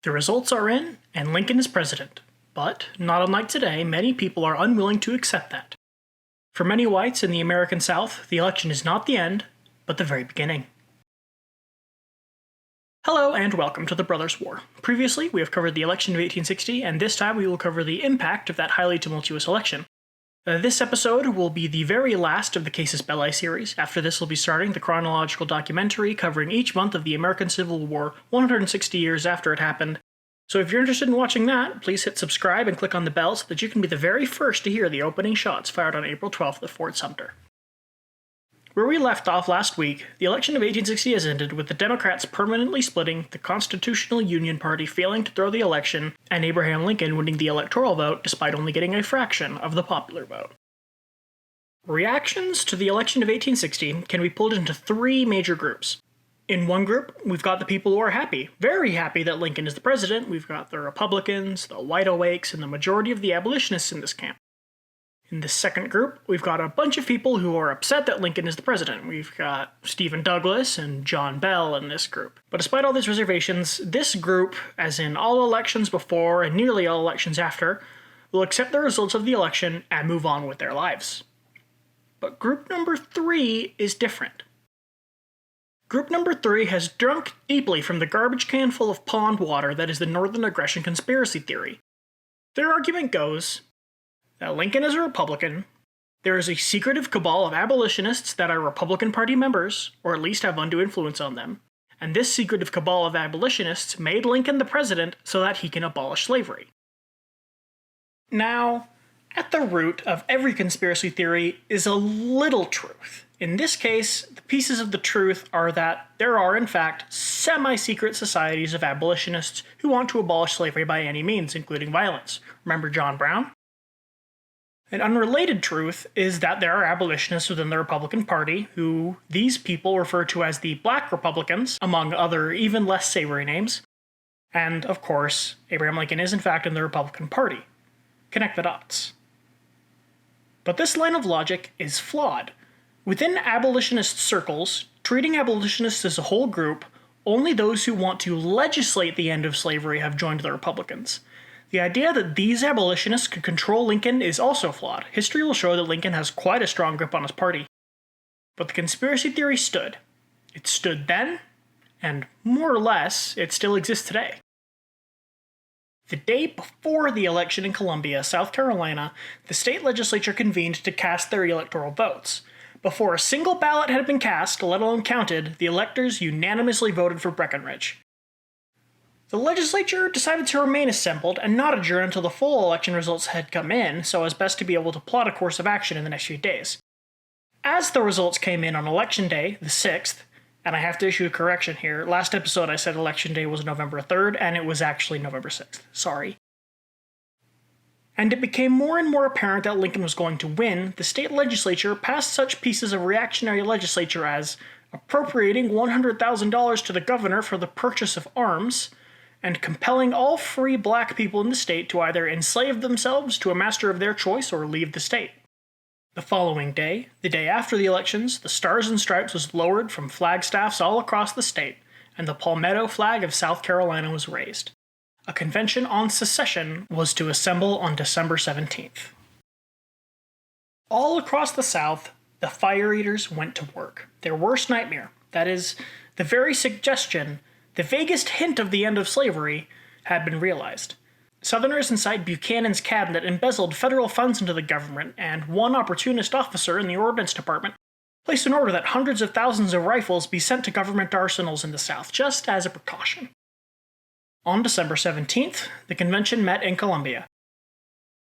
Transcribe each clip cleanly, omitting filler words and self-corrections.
The results are in, and Lincoln is president. But, not unlike today, many people are unwilling to accept that. For many whites in the American South, the election is not the end, but the very beginning. Hello and welcome to the Brothers' War. Previously, we have covered the election of 1860, and this time we will cover the impact of that highly tumultuous election. This episode will be the very last of the Casus Belli series. After this, we'll be starting the chronological documentary covering each month of the American Civil War 160 years after it happened. So if you're interested in watching that, please hit subscribe and click on the bell so that you can be the very first to hear the opening shots fired on April 12th at Fort Sumter. Where we left off last week, the election of 1860 has ended with the Democrats permanently splitting, the Constitutional Union Party failing to throw the election, and Abraham Lincoln winning the electoral vote despite only getting a fraction of the popular vote. Reactions to the election of 1860 can be pulled into three major groups. In one group, we've got the people who are happy, very happy that Lincoln is the president. We've got the Republicans, the Wide Awakes, and the majority of the abolitionists in this camp. In the second group, we've got a bunch of people who are upset that Lincoln is the president. We've got Stephen Douglas and John Bell in this group. But despite all these reservations, this group, as in all elections before and nearly all elections after, will accept the results of the election and move on with their lives. But group number 3 is different. Group number 3 has drunk deeply from the garbage can full of pond water that is the Northern Aggression conspiracy theory. Their argument goes that Lincoln is a Republican, there is a secretive cabal of abolitionists that are Republican Party members, or at least have undue influence on them, and this secretive cabal of abolitionists made Lincoln the president so that he can abolish slavery. Now, at the root of every conspiracy theory is a little truth. In this case, the pieces of the truth are that there are, in fact, semi-secret societies of abolitionists who want to abolish slavery by any means, including violence. Remember John Brown? An unrelated truth is that there are abolitionists within the Republican Party who these people refer to as the Black Republicans, among other even less savory names. And, of course, Abraham Lincoln is in fact in the Republican Party. Connect the dots. But this line of logic is flawed. Within abolitionist circles, treating abolitionists as a whole group, only those who want to legislate the end of slavery have joined the Republicans. The idea that these abolitionists could control Lincoln is also flawed. History will show that Lincoln has quite a strong grip on his party. But the conspiracy theory stood. It stood then, and more or less, it still exists today. The day before the election in Columbia, South Carolina, the state legislature convened to cast their electoral votes. Before a single ballot had been cast, let alone counted, the electors unanimously voted for Breckinridge. The legislature decided to remain assembled and not adjourn until the full election results had come in, so as best to be able to plot a course of action in the next few days. As the results came in on election day, the 6th, and I have to issue a correction here, last episode I said election day was November 3rd, and it was actually November 6th, sorry. And it became more and more apparent that Lincoln was going to win, the state legislature passed such pieces of reactionary legislature as appropriating $100,000 to the governor for the purchase of arms, and compelling all free black people in the state to either enslave themselves to a master of their choice or leave the state. The following day, the day after the elections, the Stars and Stripes was lowered from flagstaffs all across the state, and the palmetto flag of South Carolina was raised. A convention on secession was to assemble on December 17th. All across the South, the fire eaters went to work. Their worst nightmare, that is, the very suggestion, the vaguest hint of the end of slavery, had been realized. Southerners inside Buchanan's cabinet embezzled federal funds into the government, and one opportunist officer in the Ordnance Department placed an order that hundreds of thousands of rifles be sent to government arsenals in the South, just as a precaution. On December 17th, the convention met in Columbia.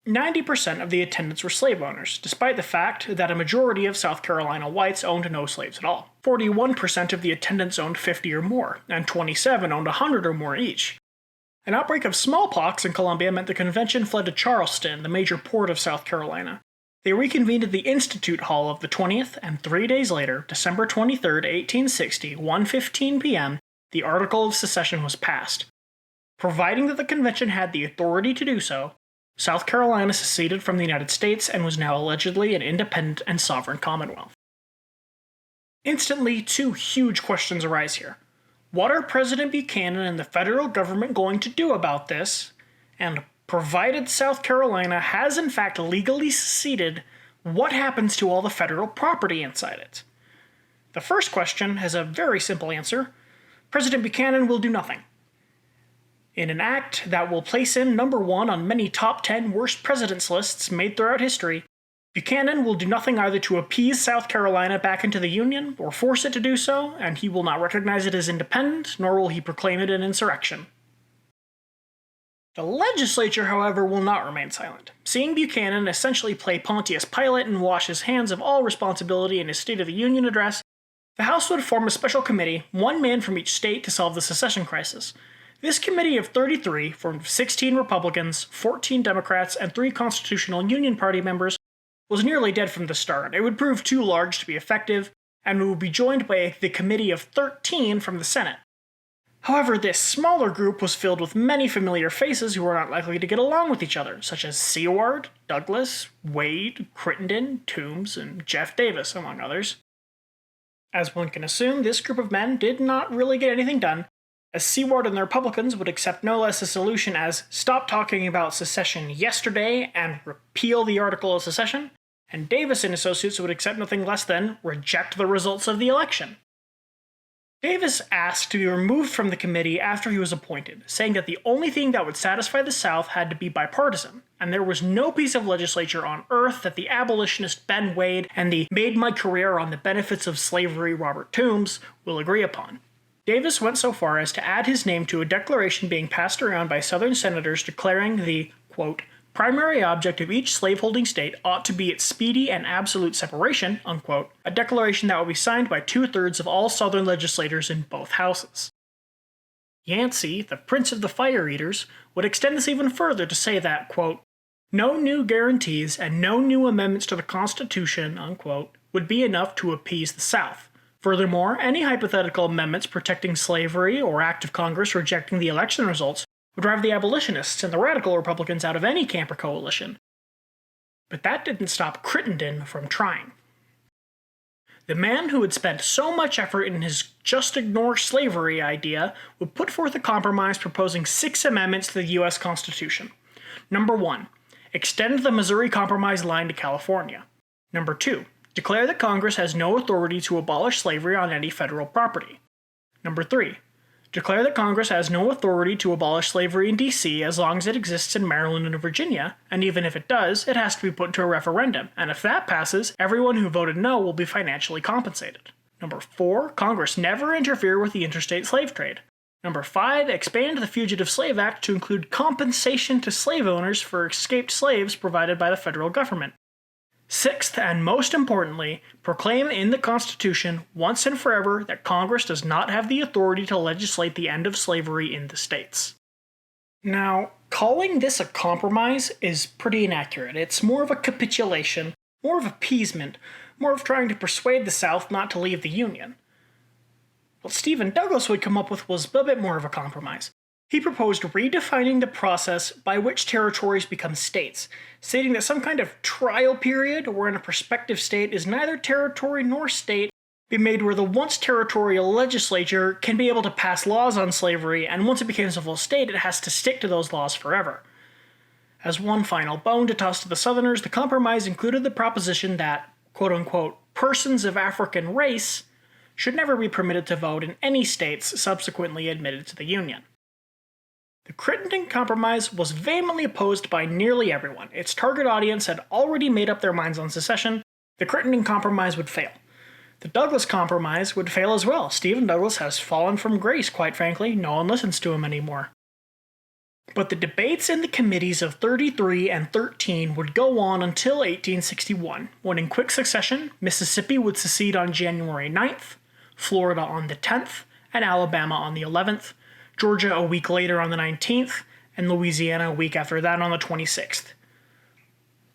90% of the attendants were slave owners, despite the fact that a majority of South Carolina whites owned no slaves at all. 41% of the attendants owned 50 or more, and 27 owned 100 or more each. An outbreak of smallpox in Columbia meant the convention fled to Charleston, the major port of South Carolina. They reconvened at the Institute Hall of the 20th, and 3 days later, December 23, 1860, 1:15 p.m., the Article of Secession was passed. Providing that the convention had the authority to do so, South Carolina seceded from the United States and was now allegedly an independent and sovereign commonwealth. Instantly, two huge questions arise here. what are President Buchanan and the federal government going to do about this? And provided South Carolina has in fact legally seceded, what happens to all the federal property inside it? The first question has a very simple answer. President Buchanan will do nothing. In an act that will place him number 1 on many top 10 worst presidents lists made throughout history, Buchanan will do nothing either to appease South Carolina back into the Union or force it to do so, and he will not recognize it as independent, nor will he proclaim it an insurrection. The legislature, however, will not remain silent. Seeing Buchanan essentially play Pontius Pilate and wash his hands of all responsibility in his State of the Union address, the House would form a special committee, 1 man from each state, to solve the secession crisis. This committee of 33, formed of 16 Republicans, 14 Democrats, and 3 Constitutional Union Party members, was nearly dead from the start. It would prove too large to be effective, and would be joined by the committee of 13 from the Senate. However, this smaller group was filled with many familiar faces who were not likely to get along with each other, such as Seward, Douglas, Wade, Crittenden, Toombs, and Jeff Davis, among others. As one can assume, this group of men did not really get anything done, as Seward and the Republicans would accept no less a solution as stop talking about secession yesterday and repeal the Article of Secession, and Davis and associates would accept nothing less than reject the results of the election. Davis asked to be removed from the committee after he was appointed, saying that the only thing that would satisfy the South had to be bipartisan, and there was no piece of legislature on earth that the abolitionist Ben Wade and the made my career on the benefits of slavery Robert Toombs will agree upon. Davis went so far as to add his name to a declaration being passed around by Southern senators declaring the, quote, primary object of each slaveholding state ought to be its speedy and absolute separation, unquote, a declaration that would be signed by 2/3 of all Southern legislators in both houses. Yancey, the prince of the fire eaters, would extend this even further to say that, quote, no new guarantees and no new amendments to the Constitution, unquote, would be enough to appease the South. Furthermore, any hypothetical amendments protecting slavery or act of Congress rejecting the election results would drive the abolitionists and the radical Republicans out of any camp or coalition. But that didn't stop Crittenden from trying. The man who had spent so much effort in his just ignore slavery idea would put forth a compromise proposing 6 amendments to the U.S. Constitution. Number 1, extend the Missouri Compromise line to California. Number 2, declare that Congress has no authority to abolish slavery on any federal property. Number 3, declare that Congress has no authority to abolish slavery in D.C. as long as it exists in Maryland and Virginia, and even if it does, it has to be put to a referendum, and if that passes, everyone who voted no will be financially compensated. Number 4, Congress never interfere with the interstate slave trade. Number 5, expand the Fugitive Slave Act to include compensation to slave owners for escaped slaves provided by the federal government. 6th, and most importantly, proclaim in the Constitution once and forever that Congress does not have the authority to legislate the end of slavery in the states. Now, calling this a compromise is pretty inaccurate. It's more of a capitulation, more of appeasement, more of trying to persuade the South not to leave the Union. What Stephen Douglas would come up with was a bit more of a compromise. He proposed redefining the process by which territories become states, stating that some kind of trial period wherein a prospective state is neither territory nor state be made where the once territorial legislature can be able to pass laws on slavery, and once it becomes a full state, it has to stick to those laws forever. As one final bone to toss to the Southerners, the compromise included the proposition that, quote-unquote, persons of African race should never be permitted to vote in any states subsequently admitted to the Union. The Crittenden Compromise was vehemently opposed by nearly everyone. Its target audience had already made up their minds on secession. The Crittenden Compromise would fail. The Douglas Compromise would fail as well. Stephen Douglas has fallen from grace, quite frankly. No one listens to him anymore. But the debates in the committees of 33 and 13 would go on until 1861, when in quick succession, Mississippi would secede on January 9th, Florida on the 10th, and Alabama on the 11th, Georgia a week later on the 19th, and Louisiana a week after that on the 26th.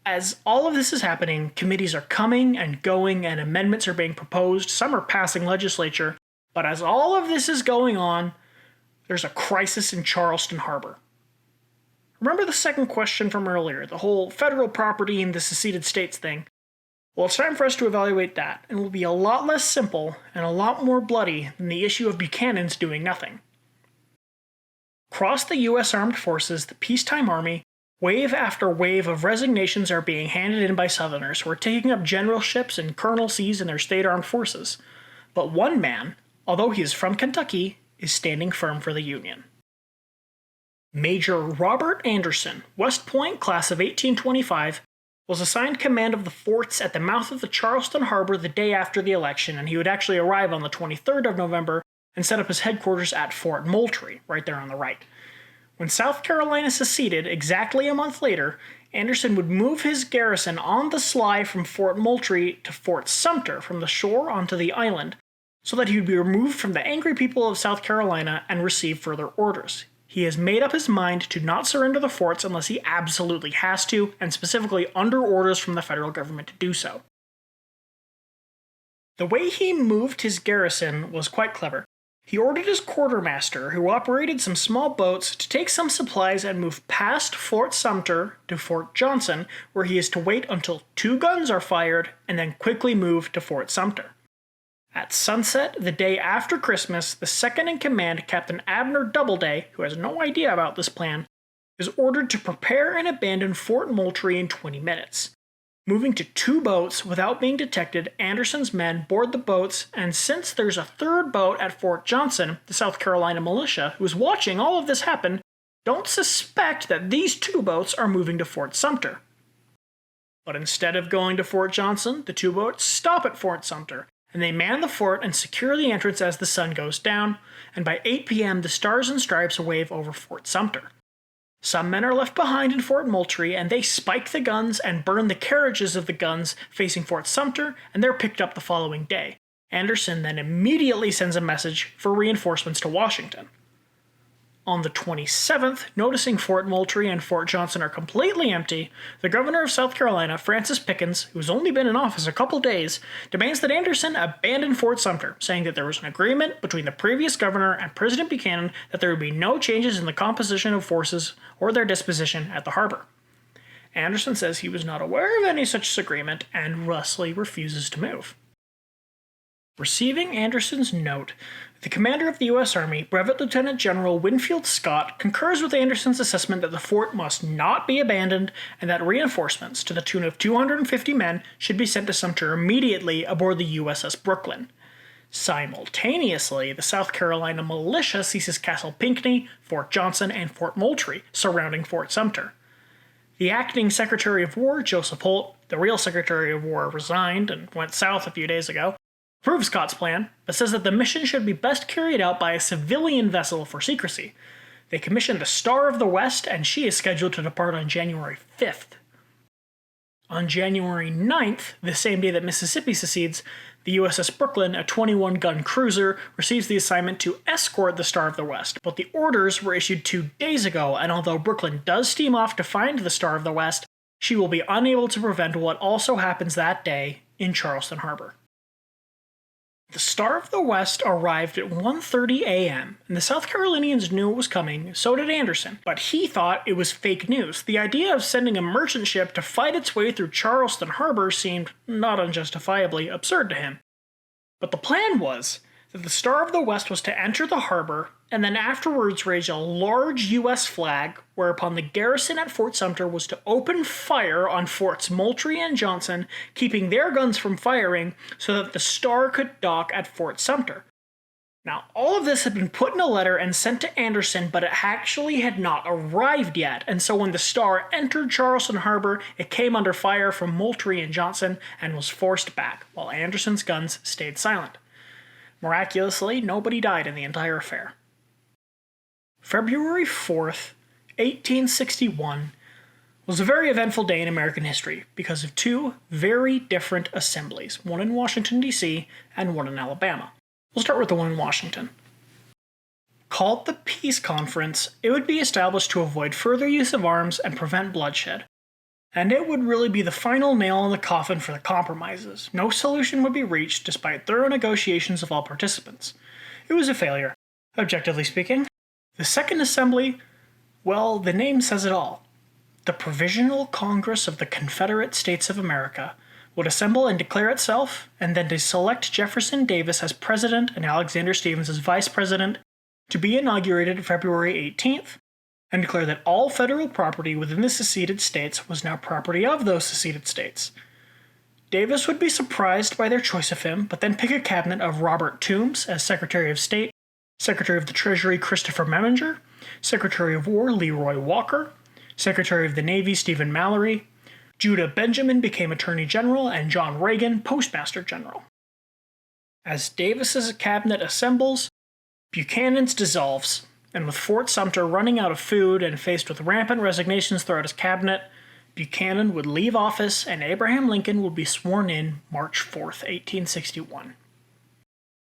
As all of this is happening, committees are coming and going and amendments are being proposed, some are passing legislature, but as all of this is going on, there's a crisis in Charleston Harbor. Remember the second question from earlier, the whole federal property in the seceded states thing? Well, it's time for us to evaluate that, and it will be a lot less simple and a lot more bloody than the issue of Buchanan's doing nothing. Across the U.S. Armed Forces, the peacetime army, wave after wave of resignations are being handed in by Southerners who are taking up generalships and colonelcies in their state armed forces. But one man, although he is from Kentucky, is standing firm for the Union. Major Robert Anderson, West Point, class of 1825, was assigned command of the forts at the mouth of the Charleston Harbor the day after the election, and he would actually arrive on the 23rd of November and set up his headquarters at Fort Moultrie, right there on the right. When South Carolina seceded exactly a month later, Anderson would move his garrison on the sly from Fort Moultrie to Fort Sumter from the shore onto the island, so that he would be removed from the angry people of South Carolina and receive further orders. He has made up his mind to not surrender the forts unless he absolutely has to, and specifically under orders from the federal government to do so. The way he moved his garrison was quite clever. He ordered his quartermaster, who operated some small boats, to take some supplies and move past Fort Sumter to Fort Johnson, where he is to wait until 2 guns are fired and then quickly move to Fort Sumter. At sunset, the day after Christmas, the second-in-command, Captain Abner Doubleday, who has no idea about this plan, is ordered to prepare and abandon Fort Moultrie in 20 minutes. Moving to 2 boats without being detected, Anderson's men board the boats, and since there's a 3rd boat at Fort Johnson, the South Carolina militia, who is watching all of this happen, don't suspect that these 2 boats are moving to Fort Sumter. But instead of going to Fort Johnson, the 2 boats stop at Fort Sumter, and they man the fort and secure the entrance as the sun goes down, and by 8 p.m. the stars and stripes wave over Fort Sumter. Some men are left behind in Fort Moultrie, and they spike the guns and burn the carriages of the guns facing Fort Sumter, and they're picked up the following day. Anderson then immediately sends a message for reinforcements to Washington. On the 27th, noticing Fort Moultrie and Fort Johnson are completely empty, the governor of South Carolina, Francis Pickens, who's only been in office a couple days, demands that Anderson abandon Fort Sumter, saying that there was an agreement between the previous governor and President Buchanan that there would be no changes in the composition of forces or their disposition at the harbor. Anderson says he was not aware of any such agreement and Russley refuses to move. Receiving Anderson's note, the commander of the U.S. Army, Brevet Lieutenant General Winfield Scott, concurs with Anderson's assessment that the fort must not be abandoned and that reinforcements to the tune of 250 men should be sent to Sumter immediately aboard the USS Brooklyn. Simultaneously, the South Carolina militia seizes Castle Pinckney, Fort Johnson, and Fort Moultrie, surrounding Fort Sumter. The acting Secretary of War, Joseph Holt, the real Secretary of War, resigned and went south a few days ago, approves Scott's plan, but says that the mission should be best carried out by a civilian vessel for secrecy. They commissioned the Star of the West, and she is scheduled to depart on January 5th. On January 9th, the same day that Mississippi secedes, the USS Brooklyn, a 21-gun cruiser, receives the assignment to escort the Star of the West, but the orders were issued 2 days ago, and although Brooklyn does steam off to find the Star of the West, she will be unable to prevent what also happens that day in Charleston Harbor. The Star of the West arrived at 1:30 a.m., and the South Carolinians knew it was coming, so did Anderson, but he thought it was fake news. The idea of sending a merchant ship to fight its way through Charleston Harbor seemed, not unjustifiably, absurd to him. But the plan was that the Star of the West was to enter the harbor, and then afterwards raise a large U.S. flag, whereupon the garrison at Fort Sumter was to open fire on Forts Moultrie and Johnson, keeping their guns from firing so that the Star could dock at Fort Sumter. Now, all of this had been put in a letter and sent to Anderson, but it actually had not arrived yet, and so when the Star entered Charleston Harbor, it came under fire from Moultrie and Johnson and was forced back, while Anderson's guns stayed silent. Miraculously, nobody died in the entire affair. February 4th, 1861, was a very eventful day in American history because of 2 very different assemblies, one in Washington, D.C., and one in Alabama. We'll start with the one in Washington. Called the Peace Conference, it would be established to avoid further use of arms and prevent bloodshed. And it would really be the final nail in the coffin for the compromises. No solution would be reached despite thorough negotiations of all participants. It was a failure, objectively speaking. The Second Assembly, well, the name says it all. The Provisional Congress of the Confederate States of America would assemble and declare itself, and then to select Jefferson Davis as president and Alexander Stephens as vice president, to be inaugurated February 18th, and declare that all federal property within the seceded states was now property of those seceded states. Davis would be surprised by their choice of him, but then pick a cabinet of Robert Toombs as Secretary of State, Secretary of the Treasury Christopher Memminger, Secretary of War Leroy Walker, Secretary of the Navy Stephen Mallory. Judah Benjamin became Attorney General, and John Reagan Postmaster General. As Davis's cabinet assembles, Buchanan's dissolves, and with Fort Sumter running out of food and faced with rampant resignations throughout his cabinet, Buchanan would leave office and Abraham Lincoln would be sworn in March 4th, 1861.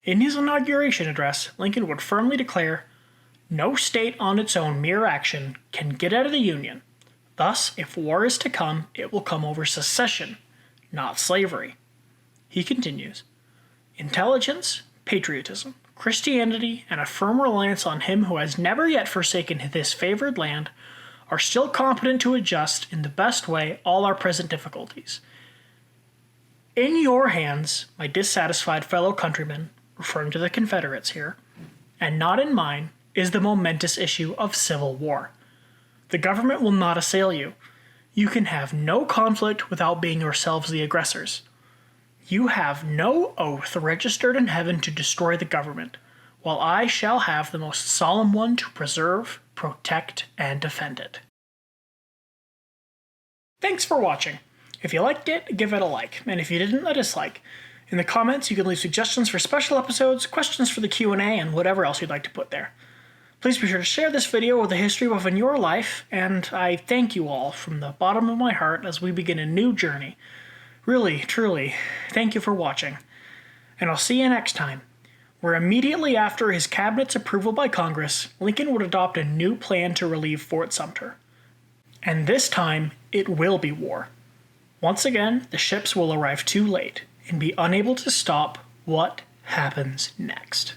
In his inauguration address, Lincoln would firmly declare, "No state on its own mere action can get out of the Union. Thus, if war is to come, it will come over secession, not slavery." He continues, "Intelligence, patriotism, Christianity, and a firm reliance on him who has never yet forsaken this favored land are still competent to adjust in the best way all our present difficulties. In your hands, my dissatisfied fellow countrymen," referring to the Confederates here, "and not in mine, is the momentous issue of civil war. The government will not assail you. You can have no conflict without being yourselves the aggressors. You have no oath registered in heaven to destroy the government, while I shall have the most solemn one to preserve, protect, and defend it." Thanks for watching. If you liked it, give it a like, and if you didn't, a dislike. In the comments, you can leave suggestions for special episodes, questions for the Q&A, and whatever else you'd like to put there. Please be sure to share this video with a history buff in your life, and I thank you all from the bottom of my heart as we begin a new journey. Really, truly, thank you for watching. And I'll see you next time, where immediately after his cabinet's approval by Congress, Lincoln would adopt a new plan to relieve Fort Sumter. And this time, it will be war. Once again, the ships will arrive too late and be unable to stop what happens next.